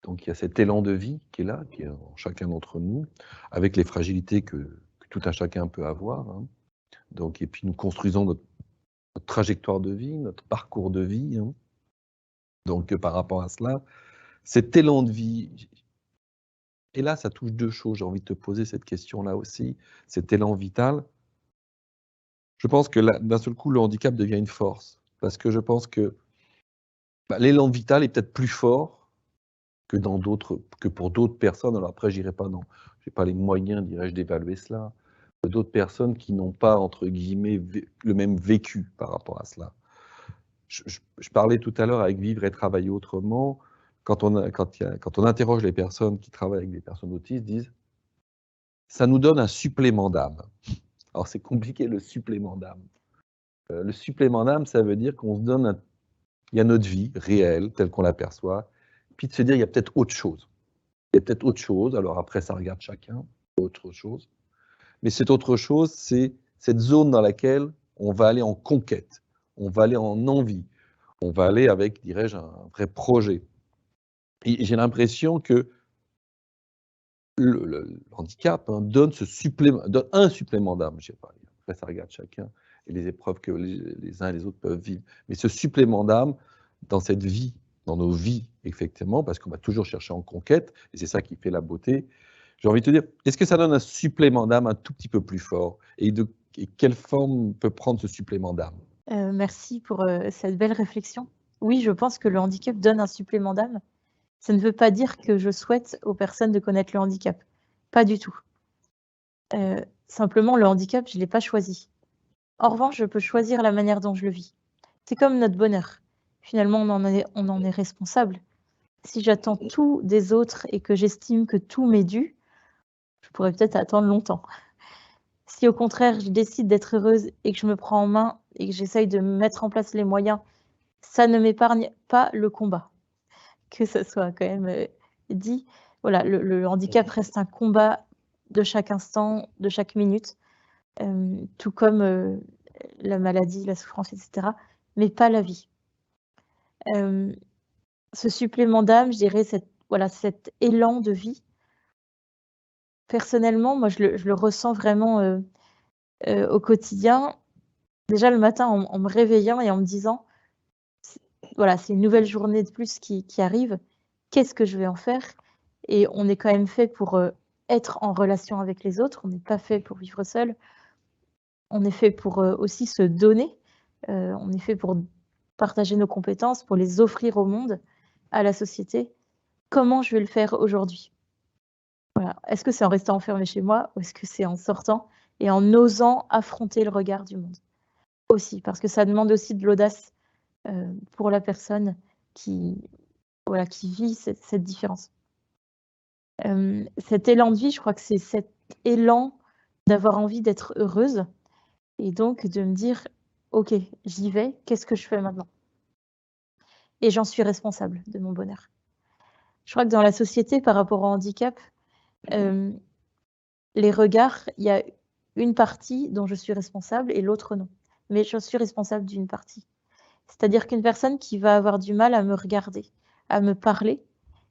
Donc il y a cet élan de vie qui est là, qui est en chacun d'entre nous, avec les fragilités que tout un chacun peut avoir, hein. Donc et puis nous construisons notre trajectoire de vie, notre parcours de vie, hein. Donc par rapport à cela, cet élan de vie et là, ça touche 2 choses. J'ai envie de te poser cette question-là aussi, cet élan vital. Je pense que là, d'un seul coup, le handicap devient une force. Parce que je pense que, bah, l'élan vital est peut-être plus fort que pour d'autres personnes. Alors après, j'irai pas dans j'ai pas les moyens, dirais-je, d'évaluer cela. D'autres personnes qui n'ont pas, entre guillemets, le même vécu par rapport à cela. Je parlais tout à l'heure avec Vivre et travailler autrement. Quand on interroge les personnes qui travaillent avec des personnes autistes, disent: «Ça nous donne un supplément d'âme». Alors c'est compliqué le supplément d'âme. Le supplément d'âme, ça veut dire qu'on se donne il y a notre vie réelle, telle qu'on l'aperçoit, puis de se dire: «Il y a peut-être autre chose». Il y a peut-être autre chose, alors après ça regarde chacun, autre chose. Mais cette autre chose, c'est cette zone dans laquelle on va aller en conquête, on va aller en envie, on va aller avec, dirais-je, un vrai projet. Et j'ai l'impression que le handicap, hein, donne un supplément d'âme, je sais pas, après ça regarde chacun et les épreuves que les uns et les autres peuvent vivre. Mais ce supplément d'âme dans cette vie, dans nos vies, effectivement, parce qu'on va toujours chercher en conquête et c'est ça qui fait la beauté. J'ai envie de te dire, est-ce que ça donne un supplément d'âme un tout petit peu plus fort et quelle forme peut prendre ce supplément d'âme? Merci pour, cette belle réflexion. Oui, je pense que le handicap donne un supplément d'âme. Ça ne veut pas dire que je souhaite aux personnes de connaître le handicap. Pas du tout. Simplement le handicap, je ne l'ai pas choisi. En revanche, je peux choisir la manière dont je le vis. C'est comme notre bonheur. Finalement, on en est responsable. Si j'attends tout des autres et que j'estime que tout m'est dû, je pourrais peut-être attendre longtemps. Si au contraire, je décide d'être heureuse et que je me prends en main et que j'essaye de mettre en place les moyens, ça ne m'épargne pas le combat. Que ça soit quand même, dit. Voilà, le handicap reste un combat de chaque instant, de chaque minute, tout comme, la maladie, la souffrance et cetera, mais pas la vie. Ce supplément d'âme, je dirais cet élan de vie. Personnellement, moi, je le ressens vraiment, au quotidien. Déjà le matin en me réveillant et en me disant: Voilà, c'est une nouvelle journée de plus qui arrive. Qu'est-ce que je vais en faire? Et on est quand même fait pour, être en relation avec les autres. On n'est pas fait pour vivre seul. on est fait pour aussi se donner, on est fait pour partager nos compétences, pour les offrir au monde, à la société. Comment je vais le faire aujourd'hui? Voilà. Est-ce que c'est en restant enfermé chez moi ou est-ce que c'est en sortant et en osant affronter le regard du monde? Aussi, parce que ça demande aussi de l'audace, pour la personne qui, voilà, qui vit cette différence. Cet élan de vie, je crois que c'est cet élan d'avoir envie d'être heureuse et donc de me dire: «OK, j'y vais, qu'est-ce que je fais maintenant?» Et j'en suis responsable de mon bonheur. Je crois que dans la société, par rapport au handicap, hem, les regards, il y a une partie dont je suis responsable et l'autre non. Mais je suis responsable d'une partie. C'est-à-dire qu'une personne qui va avoir du mal à me regarder, à me parler,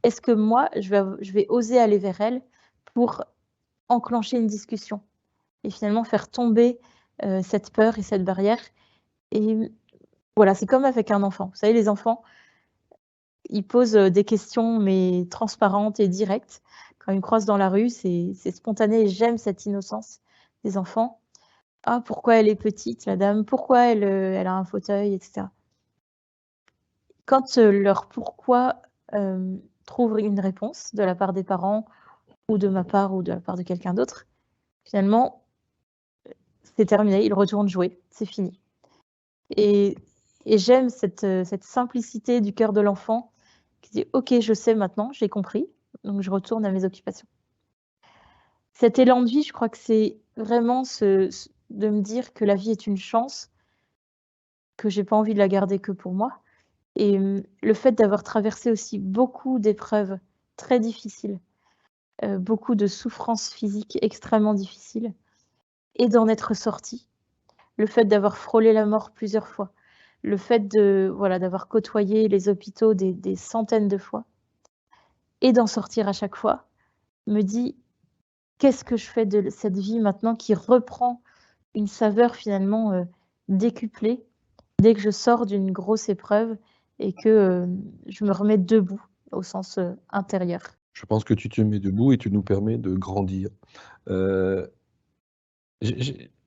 est-ce que moi, je vais oser aller vers elle pour enclencher une discussion et finalement faire tomber, cette peur et cette barrière et voilà, c'est comme avec un enfant. Vous savez, les enfants, ils posent, des questions mais transparentes et directes. Quand ils me croisent dans la rue, c'est spontané et j'aime cette innocence des enfants. «Ah, pourquoi elle est petite la dame? Pourquoi elle a un fauteuil?» et cetera. Quand, leur pourquoi, trouve une réponse de la part des parents ou de ma part ou de la part de quelqu'un d'autre, finalement, c'est terminé, ils retournent jouer, c'est fini et j'aime cette simplicité du cœur de l'enfant qui dit: «OK, je sais maintenant, j'ai compris, donc je retourne à mes occupations». Cet élan de vie, je crois que c'est vraiment de me dire que la vie est une chance, que j'ai pas envie de la garder que pour moi et le fait d'avoir traversé aussi beaucoup d'épreuves très difficiles, beaucoup de souffrances physiques extrêmement difficiles et d'en être sortie. Le fait d'avoir frôlé la mort plusieurs fois, le fait de voilà, d'avoir côtoyé les hôpitaux des centaines de fois et d'en sortir à chaque fois, me dit: «Qu'est-ce que je fais de cette vie maintenant qui reprend une saveur finalement, décuplée dès que je sors d'une grosse épreuve et que, je me remets debout au sens, intérieur». Je pense que tu te mets debout et tu nous permets de grandir. Heu,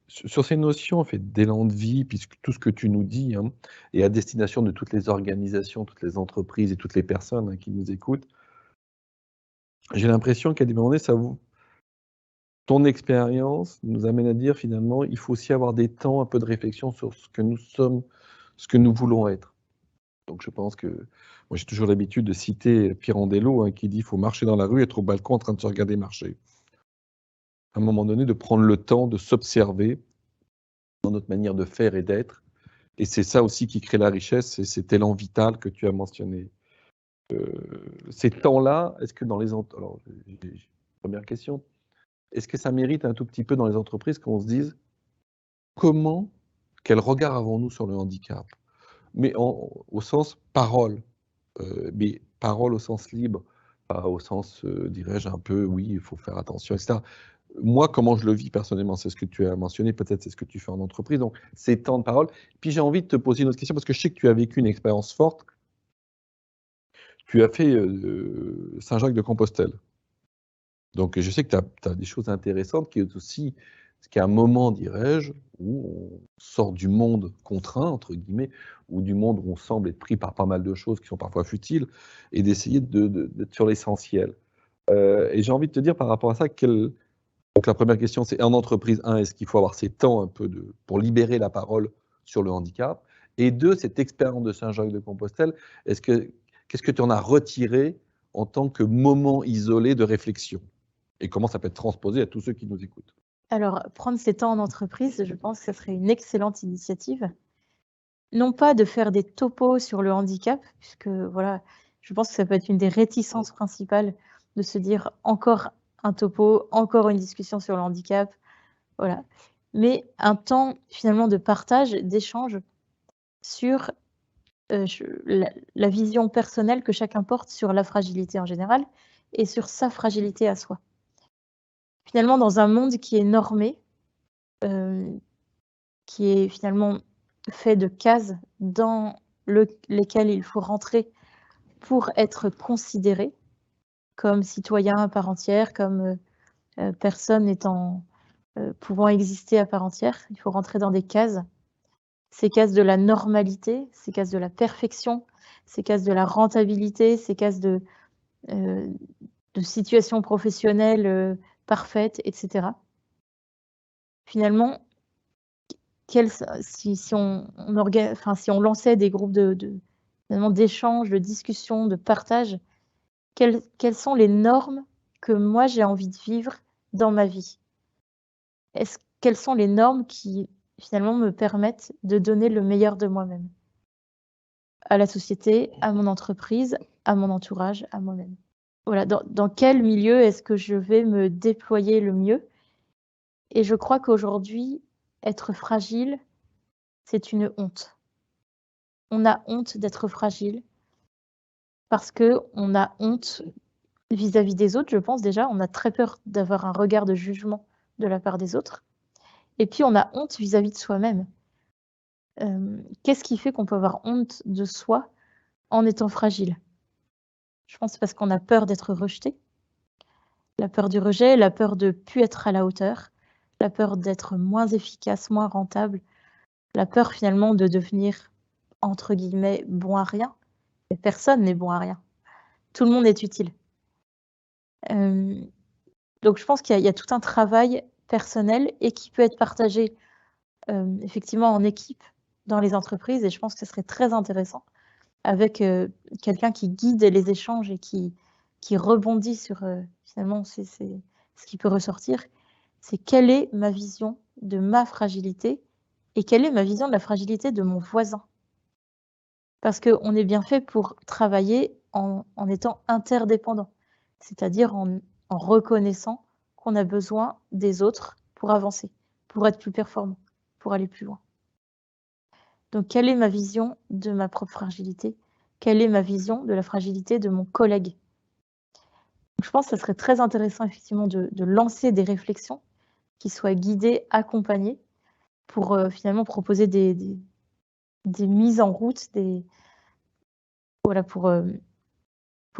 sur ces notions en fait d'élan de vie, puisque tout ce que tu nous dis, hein, est à destination de toutes les organisations, toutes les entreprises et toutes les personnes, hein, qui nous écoutent. J'ai l'impression qu'à des moments donnés, ça vous ton expérience nous amène à dire finalement, il faut aussi avoir des temps, un peu de réflexion sur ce que nous sommes, ce que nous voulons être. Donc je pense que moi j'ai toujours l'habitude de citer Pirandello, hein, qui dit: «Il faut marcher dans la rue, être au balcon en train de se regarder marcher». À un moment donné, de prendre le temps de s'observer dans notre manière de faire et d'être et c'est ça aussi qui crée la richesse, c'est cet élan vital que tu as mentionné. Ces temps-là, est-ce que dans les ent alors j'ai première question, est-ce que ça mérite un tout petit peu dans les entreprises qu'on se dise: «Comment quel regard avons-nous sur le handicap?» mais au sens parole, mais parole au sens libre, pas au sens, dirais-je un peu, oui, il faut faire attention et cetera. Moi, comment je le vis personnellement, c'est ce que tu as mentionné, peut-être c'est ce que tu fais en entreprise, donc c'est temps de parole. Puis j'ai envie de te poser une autre question parce que je sais que tu as vécu une expérience forte. Tu as fait, Saint-Jacques-de-Compostelle. Donc je sais que tu as des choses intéressantes qui est aussi qui est un moment, dirais-je, où on sort du monde «contraint» entre guillemets, ou du monde où on semble être pris par pas mal de choses qui sont parfois futiles et d'essayer d'être sur l'essentiel. Et j'ai envie de te dire par rapport à ça, donc la première question, c'est en entreprise, est-ce qu'il faut avoir ces temps un peu pour libérer la parole sur le handicap? Et 2, cette expérience de Saint-Jacques-de-Compostelle, qu'est-ce que tu en as retiré en tant que moment isolé de réflexion? Et comment ça peut être transposé à tous ceux qui nous écoutent? Alors, prendre ces temps en entreprise, je pense que ça serait une excellente initiative. Non pas de faire des topos sur le handicap, puisque voilà, je pense que ça peut être une des réticences principales de se dire: «Encore un topo, encore une discussion sur le handicap», voilà. Mais un temps finalement de partage, d'échange sur, la vision personnelle que chacun porte sur la fragilité en général et sur sa fragilité à soi. Finalement, dans un monde qui est normé, hem, qui est finalement fait de cases dans lesquelles il faut rentrer pour être considéré comme citoyen à part entière, comme, personne étant pouvant exister à part entière. Il faut rentrer dans des cases. Ces cases de la normalité, ces cases de la perfection, ces cases de la rentabilité, ces cases de situation professionnelle parfaite, etc. Finalement, si on lançait des groupes d'échanges, de discussions, de partage, quelles sont les normes que moi j'ai envie de vivre dans ma vie? Quelles sont les normes qui finalement me permettent de donner le meilleur de moi-même à la société, à mon entreprise, à mon entourage, à moi-même? Voilà, dans quel milieu est-ce que je vais me déployer le mieux? Et je crois qu'aujourd'hui, être fragile, c'est une honte. On a honte d'être fragile parce qu'on a honte vis-à-vis des autres, je pense déjà. On a très peur d'avoir un regard de jugement de la part des autres. Et puis, on a honte vis-à-vis de soi-même. Qu'est-ce qui fait qu'on peut avoir honte de soi en étant fragile? Je pense parce qu'on a peur d'être rejeté. La peur du rejet, la peur de ne plus être à la hauteur, la peur d'être moins efficace, moins rentable, la peur finalement de devenir, entre guillemets, bon à rien. Et personne n'est bon à rien. Tout le monde est utile. Donc je pense qu'il y a tout un travail personnel et qui peut être partagé effectivement en équipe dans les entreprises, et je pense que ce serait très intéressant avec quelqu'un qui guide les échanges et qui rebondit sur finalement ce qui peut ressortir. C'est quelle est ma vision de ma fragilité et quelle est ma vision de la fragilité de mon voisin. Parce qu'on est bien fait pour travailler en étant interdépendant, c'est-à-dire en reconnaissant qu'on a besoin des autres pour avancer, pour être plus performant, pour aller plus loin. Donc, quelle est ma vision de ma propre fragilité? Quelle est ma vision de la fragilité de mon collègue? Donc, je pense que ça serait très intéressant effectivement de lancer des réflexions qui soient guidées, accompagnées, pour finalement proposer des mises en route, voilà, pour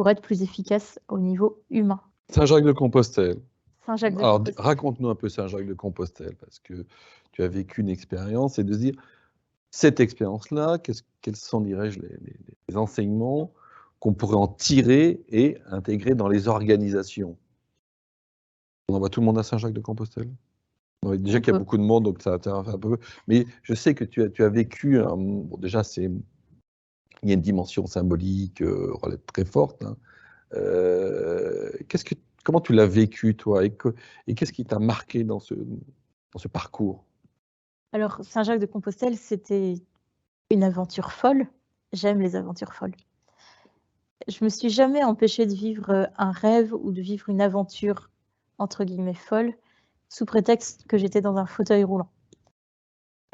être plus efficace au niveau humain. Saint-Jacques-de-Compostelle. Alors, Saint-Jacques-de-Compostelle. raconte-nous un peu Saint-Jacques-de-Compostelle, parce que tu as vécu une expérience, et de se dire, cette expérience-là, quels sont, dirais-je, les enseignements qu'on pourrait en tirer et intégrer dans les organisations? On envoie tout le monde à Saint-Jacques-de-Compostelle? Déjà qu'il y a beaucoup de monde, donc ça intéresse un peu. Mais je sais que tu as vécu, bon, déjà, il y a une dimension symbolique très forte. Hein. Comment tu l'as vécu, toi, et qu'est-ce qui t'a marqué dans ce parcours? Alors, Saint-Jacques-de-Compostelle, c'était une aventure folle. J'aime les aventures folles. Je me suis jamais empêchée de vivre un rêve ou de vivre une aventure, entre guillemets, folle, sous prétexte que j'étais dans un fauteuil roulant.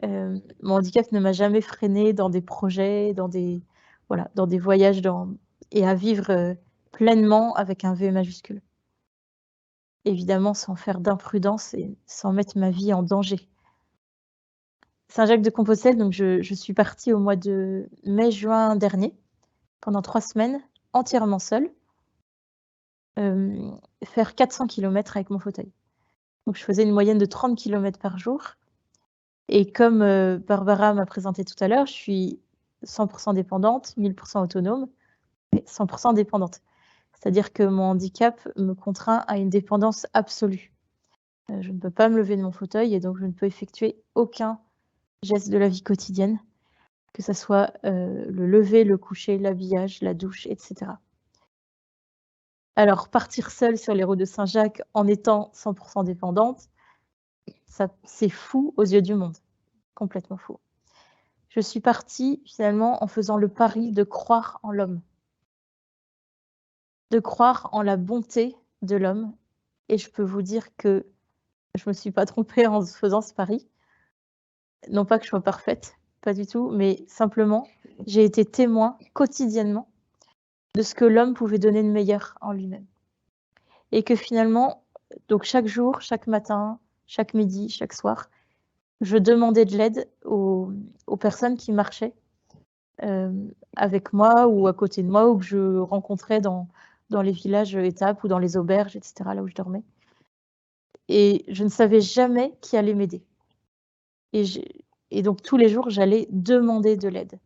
Mon handicap ne m'a jamais freinée dans des projets, dans des voyages, et à vivre pleinement avec un V majuscule. Évidemment, sans faire d'imprudence et sans mettre ma vie en danger. Saint-Jacques-de-Compostelle, donc je suis partie au mois de mai-juin dernier, pendant 3 semaines, entièrement seule, faire 400 km avec mon fauteuil. Donc je faisais une moyenne de 30 km par jour. Et comme Barbara m'a présenté tout à l'heure, je suis 100% dépendante, 1000% autonome, mais 100% dépendante. C'est-à-dire que mon handicap me contraint à une dépendance absolue. Je ne peux pas me lever de mon fauteuil et donc je ne peux effectuer aucun geste de la vie quotidienne, que ce soit le lever, le coucher, l'habillage, la douche, etc. Alors, partir seule sur les routes de Saint-Jacques en étant 100% dépendante, c'est fou aux yeux du monde, complètement fou. Je suis partie finalement en faisant le pari de croire en l'homme, de croire en la bonté de l'homme, et je peux vous dire que je ne me suis pas trompée en faisant ce pari. Non pas que je sois parfaite, pas du tout, mais simplement, j'ai été témoin quotidiennement de ce que l'homme pouvait donner de meilleur en lui-même. Et que finalement, donc chaque jour, chaque matin, chaque midi, chaque soir, je demandais de l'aide aux personnes qui marchaient avec moi ou à côté de moi, ou que je rencontrais dans les villages étapes ou dans les auberges, etc., là où je dormais. Et je ne savais jamais qui allait m'aider. Et donc tous les jours, j'allais demander de l'aide.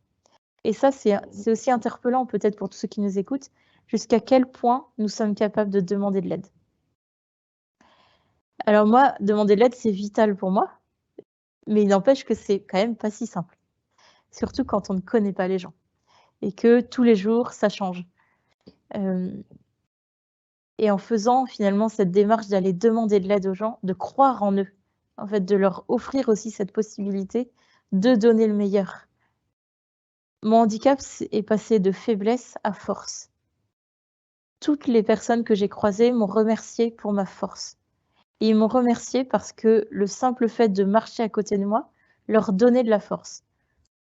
Et ça, c'est aussi interpellant peut-être pour tous ceux qui nous écoutent, jusqu'à quel point nous sommes capables de demander de l'aide. Alors moi, demander de l'aide, c'est vital pour moi, mais il n'empêche que c'est quand même pas si simple. Surtout quand on ne connaît pas les gens et que tous les jours, ça change. Et en faisant finalement cette démarche d'aller demander de l'aide aux gens, de croire en eux, en fait, de leur offrir aussi cette possibilité de donner le meilleur. Mon handicap est passé de faiblesse à force. Toutes les personnes que j'ai croisées m'ont remercié pour ma force. Et ils m'ont remercié parce que le simple fait de marcher à côté de moi leur donnait de la force.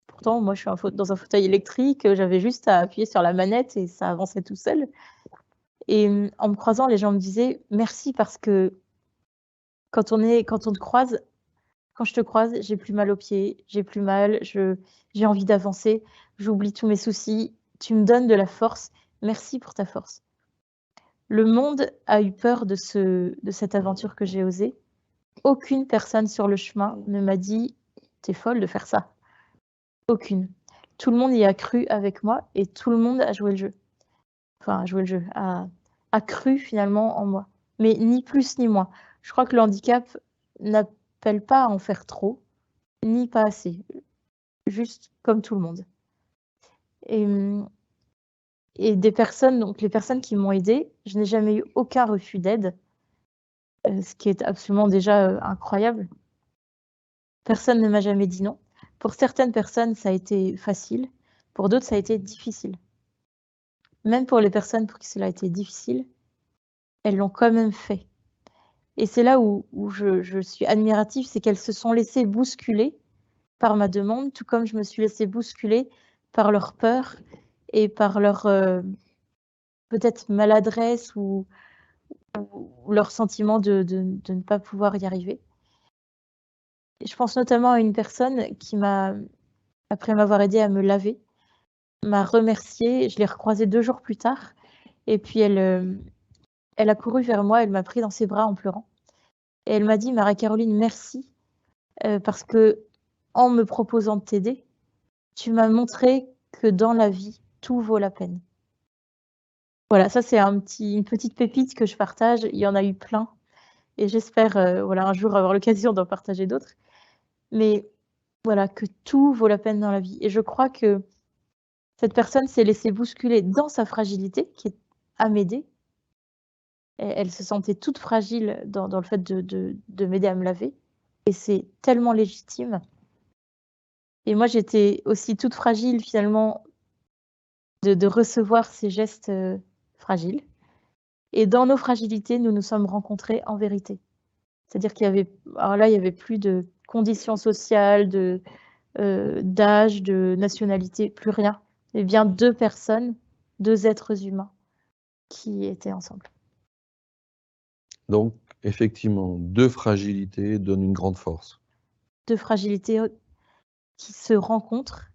Pourtant, moi, je suis dans un fauteuil électrique, j'avais juste à appuyer sur la manette et ça avançait tout seul. Et en me croisant, les gens me disaient « Merci parce que quand on te croise, quand je te croise, j'ai plus mal aux pieds, j'ai plus mal, j'ai envie d'avancer, j'oublie tous mes soucis, tu me donnes de la force, merci pour ta force. » Le monde a eu peur de cette aventure que j'ai osée. Aucune personne sur le chemin ne m'a dit « T'es folle de faire ça ». Aucune. Tout le monde y a cru avec moi et tout le monde a joué le jeu. Enfin, a joué le jeu, a cru finalement en moi. Mais ni plus ni moins. Je crois que le handicap n'appelle pas à en faire trop, ni pas assez. Juste comme tout le monde. Et des personnes, donc les personnes qui m'ont aidée, je n'ai jamais eu aucun refus d'aide, ce qui est absolument déjà incroyable. Personne ne m'a jamais dit non. Pour certaines personnes, ça a été facile. Pour d'autres, ça a été difficile. Même pour les personnes pour qui cela a été difficile, elles l'ont quand même fait. Et c'est là où je suis admirative, c'est qu'elles se sont laissées bousculer par ma demande, tout comme je me suis laissée bousculer par leur peur et par leur peut-être maladresse ou leur sentiment de ne pas pouvoir y arriver. Et je pense notamment à une personne qui m'a, après m'avoir aidée à me laver, m'a remerciée. Je l'ai recroisée 2 jours plus tard et puis elle a couru vers moi, elle m'a pris dans ses bras en pleurant et elle m'a dit « Marie-Caroline, merci parce que en me proposant de t'aider, tu m'as montré que dans la vie, tout vaut la peine. » Voilà, ça c'est une petite pépite que je partage. Il y en a eu plein et j'espère voilà, un jour avoir l'occasion d'en partager d'autres. Mais voilà, que tout vaut la peine dans la vie. Et je crois que cette personne s'est laissée bousculer dans sa fragilité, qui est à m'aider. Elle se sentait toute fragile dans le fait de m'aider à me laver. Et c'est tellement légitime. Et moi, j'étais aussi toute fragile finalement de recevoir ces gestes fragiles. Et dans nos fragilités, nous nous sommes rencontrés en vérité. C'est-à-dire qu'il y avait, alors là, il y avait plus de conditions sociales, d'âge, de nationalité, plus rien. Il y avait bien 2 personnes, 2 êtres humains qui étaient ensemble. Donc, effectivement, 2 fragilités donnent une grande force. 2 fragilités qui se rencontrent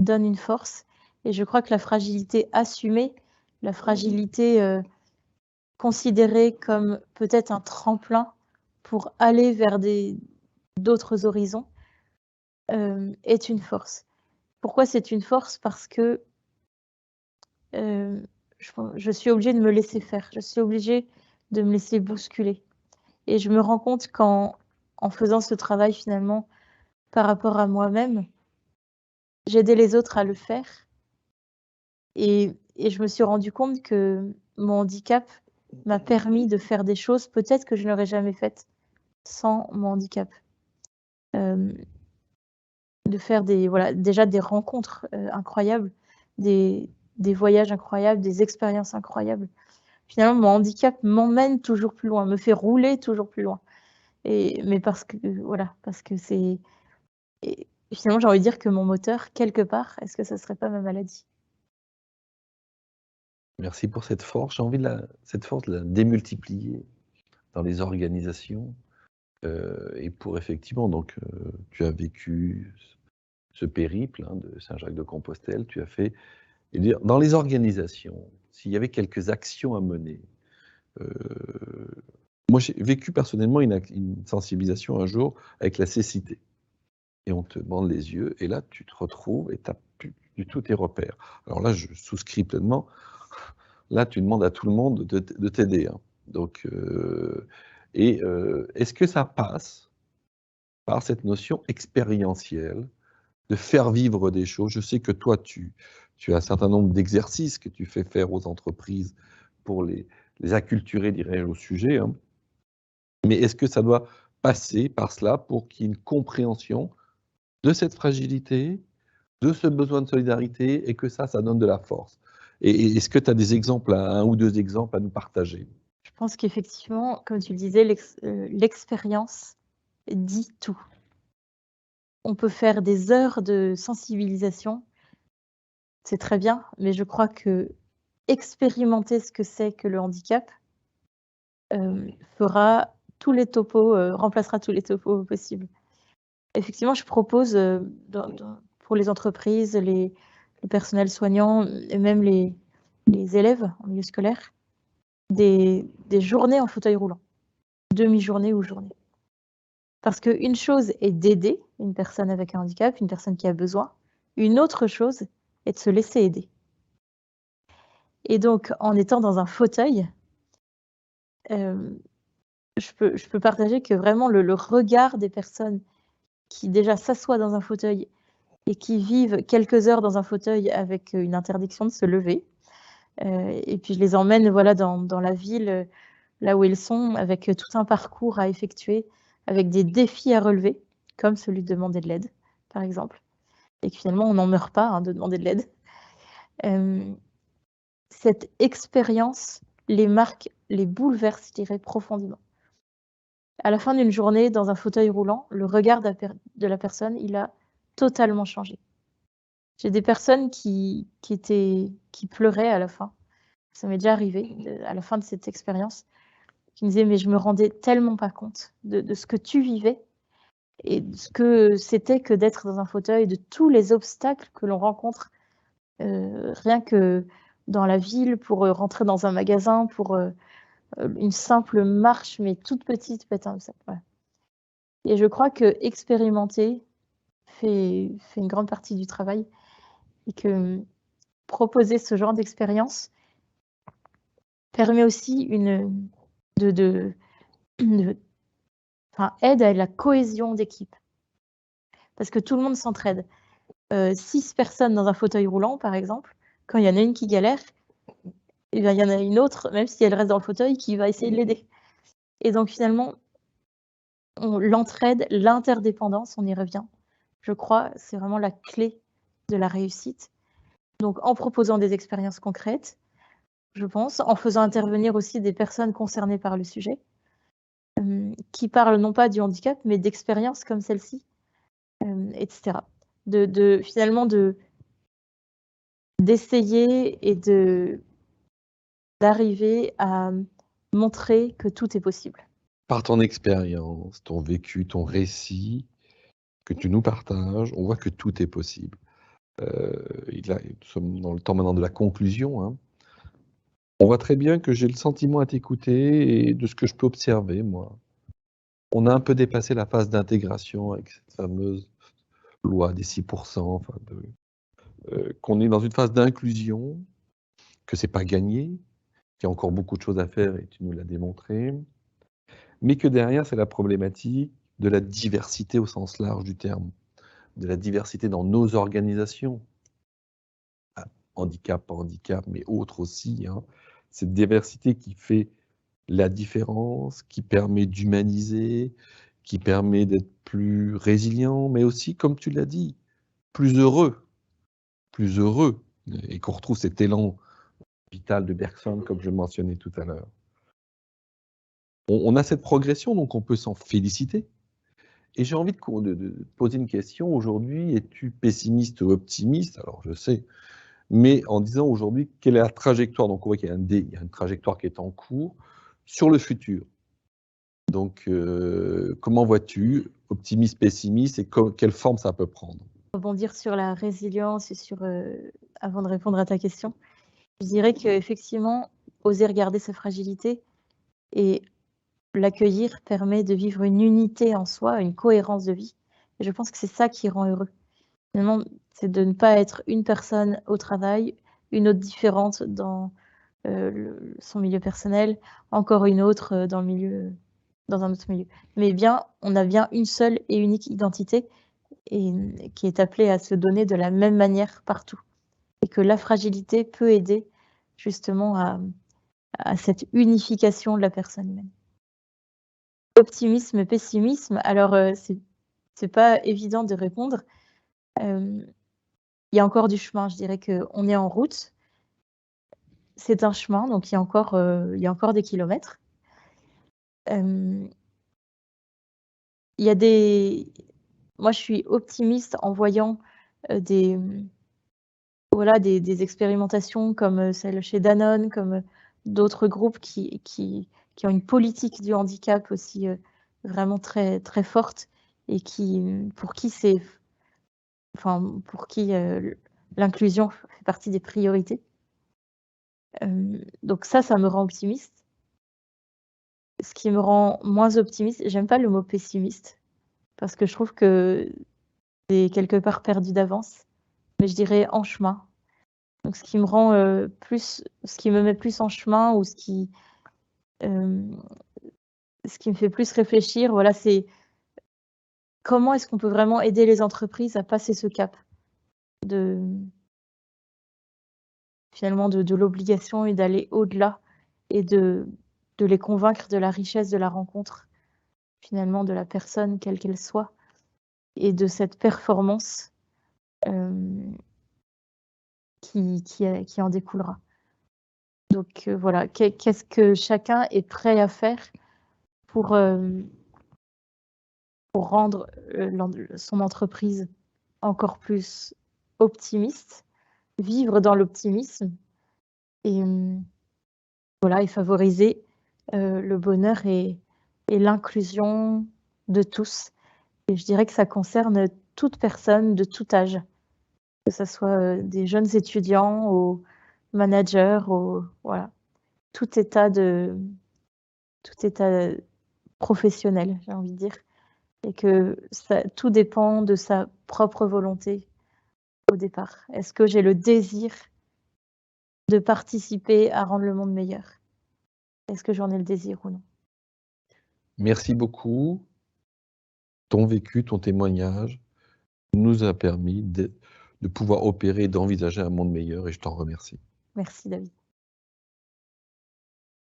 donnent une force. Et je crois que la fragilité assumée, la fragilité considérée comme peut-être un tremplin pour aller vers d'autres horizons, est une force. Pourquoi c'est une force? Parce que je suis obligée de me laisser faire. Je suis obligée de me laisser bousculer. Et je me rends compte qu'en faisant ce travail finalement par rapport à moi-même, j'aidais les autres à le faire. Et je me suis rendu compte que mon handicap m'a permis de faire des choses peut-être que je n'aurais jamais faites sans mon handicap. De faire déjà des rencontres incroyables, des voyages incroyables, des expériences incroyables. Finalement, mon handicap m'emmène toujours plus loin, me fait rouler toujours plus loin. Mais parce que c'est... Et finalement, j'ai envie de dire que mon moteur, quelque part, est-ce que ça serait pas ma maladie? Merci pour cette force. J'ai envie cette force de la démultiplier dans les organisations. Et pour effectivement, donc, tu as vécu ce périple de Saint-Jacques-de-Compostelle, tu as fait, et dire, dans les organisations, s'il y avait quelques actions à mener, Moi, j'ai vécu personnellement une sensibilisation un jour avec la cécité. Et on te bande les yeux, et là, tu te retrouves et tu n'as plus du tout tes repères. Alors là, je souscris pleinement. Là, tu demandes à tout le monde de t'aider. Hein. Donc, est-ce que ça passe par cette notion expérientielle de faire vivre des choses? Je sais que toi, tu as un certain nombre d'exercices que tu fais faire aux entreprises pour les acculturer, dirais-je, au sujet. Hein. Mais est-ce que ça doit passer par cela pour qu'il y ait une compréhension de cette fragilité, de ce besoin de solidarité, et que ça donne de la force? Et est-ce que tu as des exemples, un ou deux exemples à nous partager? Je pense qu'effectivement, comme tu le disais, l'expérience dit tout. On peut faire des heures de sensibilisation, c'est très bien, mais je crois que expérimenter ce que c'est que le handicap remplacera tous les topos possibles. Effectivement, je propose pour les entreprises, les personnels soignants et même les élèves en milieu scolaire, des journées en fauteuil roulant, demi-journée ou journée. Parce qu'une chose est d'aider une personne avec un handicap, une personne qui a besoin. Une autre chose est de se laisser aider. Et donc, en étant dans un fauteuil, je peux partager que vraiment le regard des personnes qui déjà s'assoient dans un fauteuil et qui vivent quelques heures dans un fauteuil avec une interdiction de se lever. Et puis je les emmène voilà, dans la ville, là où ils sont, avec tout un parcours à effectuer, avec des défis à relever, comme celui de demander de l'aide, par exemple. Et que finalement, on n'en meurt pas hein, de demander de l'aide. Cette expérience les marque, les bouleverse, je dirais, profondément. À la fin d'une journée, dans un fauteuil roulant, le regard de la personne, il a totalement changé. J'ai des personnes qui pleuraient à la fin. Ça m'est déjà arrivé, à la fin de cette expérience, qui me disaient « mais je me rendais tellement pas compte de ce que tu vivais et de ce que c'était que d'être dans un fauteuil, de tous les obstacles que l'on rencontre, rien que dans la ville, pour rentrer dans un magasin, pour une simple marche, mais toute petite, peut être un obstacle. » Ouais. Et je crois que expérimenter fait une grande partie du travail et que proposer ce genre d'expérience permet aussi aide à la cohésion d'équipe. Parce que tout le monde s'entraide. 6 personnes dans un fauteuil roulant, par exemple, quand il y en a une qui galère, eh bien, il y en a une autre, même si elle reste dans le fauteuil, qui va essayer de l'aider. Et donc finalement, l'entraide, l'interdépendance, on y revient. Je crois, c'est vraiment la clé de la réussite. Donc en proposant des expériences concrètes, je pense, en faisant intervenir aussi des personnes concernées par le sujet, qui parlent non pas du handicap, mais d'expériences comme celle-ci, etc. Finalement, d'essayer et d'arriver à montrer que tout est possible. Par ton expérience, ton vécu, ton récit que tu nous partages, on voit que tout est possible. Nous sommes dans le temps maintenant de la conclusion. Hein. On voit très bien que j'ai le sentiment à t'écouter et de ce que je peux observer, moi. On a un peu dépassé la phase d'intégration avec cette fameuse loi des 6%, enfin qu'on est dans une phase d'inclusion, que c'est pas gagné, qu'il y a encore beaucoup de choses à faire et tu nous l'as démontré, mais que derrière, c'est la problématique de la diversité au sens large du terme, de la diversité dans nos organisations, handicap, pas handicap, mais autres aussi. Hein. Cette diversité qui fait la différence, qui permet d'humaniser, qui permet d'être plus résilient, mais aussi, comme tu l'as dit, plus heureux, et qu'on retrouve cet élan vital de Bergson, comme je mentionnais tout à l'heure. On a cette progression, donc on peut s'en féliciter. Et j'ai envie de poser une question. Aujourd'hui, es-tu pessimiste ou optimiste? Alors, je sais, mais en disant aujourd'hui, quelle est la trajectoire? Donc, on voit qu'il y a une trajectoire qui est en cours sur le futur. Donc, comment vois-tu, optimiste, pessimiste, et quelle forme ça peut prendre? Rebondir sur la résilience et avant de répondre à ta question, je dirais qu'effectivement, oser regarder sa fragilité et l'accueillir permet de vivre une unité en soi, une cohérence de vie. Et je pense que c'est ça qui rend heureux. Finalement, c'est de ne pas être une personne au travail, une autre différente dans son milieu personnel, encore une autre dans un autre milieu. Mais bien, on a bien une seule et unique identité et qui est appelée à se donner de la même manière partout. Et que la fragilité peut aider justement à cette unification de la personne humaine. Optimisme, pessimisme, alors c'est pas évident de répondre. Il y a encore du chemin, je dirais qu'on est en route. C'est un chemin, donc il y a encore des kilomètres. Il y a moi, je suis optimiste en voyant des expérimentations comme celle chez Danone, comme d'autres groupes qui ont une politique du handicap aussi vraiment très, très forte et pour qui l'inclusion fait partie des priorités. Donc ça me rend optimiste. Ce qui me rend moins optimiste, j'aime pas le mot pessimiste, parce que je trouve que c'est quelque part perdu d'avance, mais je dirais en chemin. Donc ce qui me met plus en chemin ou ce qui me fait plus réfléchir, voilà, c'est comment est-ce qu'on peut vraiment aider les entreprises à passer ce cap finalement de l'obligation et d'aller au-delà et de les convaincre de la richesse de la rencontre, finalement de la personne quelle qu'elle soit et de cette performance qui en découlera. Donc voilà, qu'est-ce que chacun est prêt à faire pour rendre son entreprise encore plus optimiste, vivre dans l'optimisme et voilà, et favoriser le bonheur et l'inclusion de tous. Et je dirais que ça concerne toute personne de tout âge, que ce soit des jeunes étudiants aux managers, voilà, tout état professionnel, j'ai envie de dire, et que tout dépend de sa propre volonté au départ. Est-ce que j'ai le désir de participer à rendre le monde meilleur? Est-ce que j'en ai le désir ou non? Merci beaucoup. Ton vécu, ton témoignage nous a permis de pouvoir opérer et d'envisager un monde meilleur et je t'en remercie. Merci David.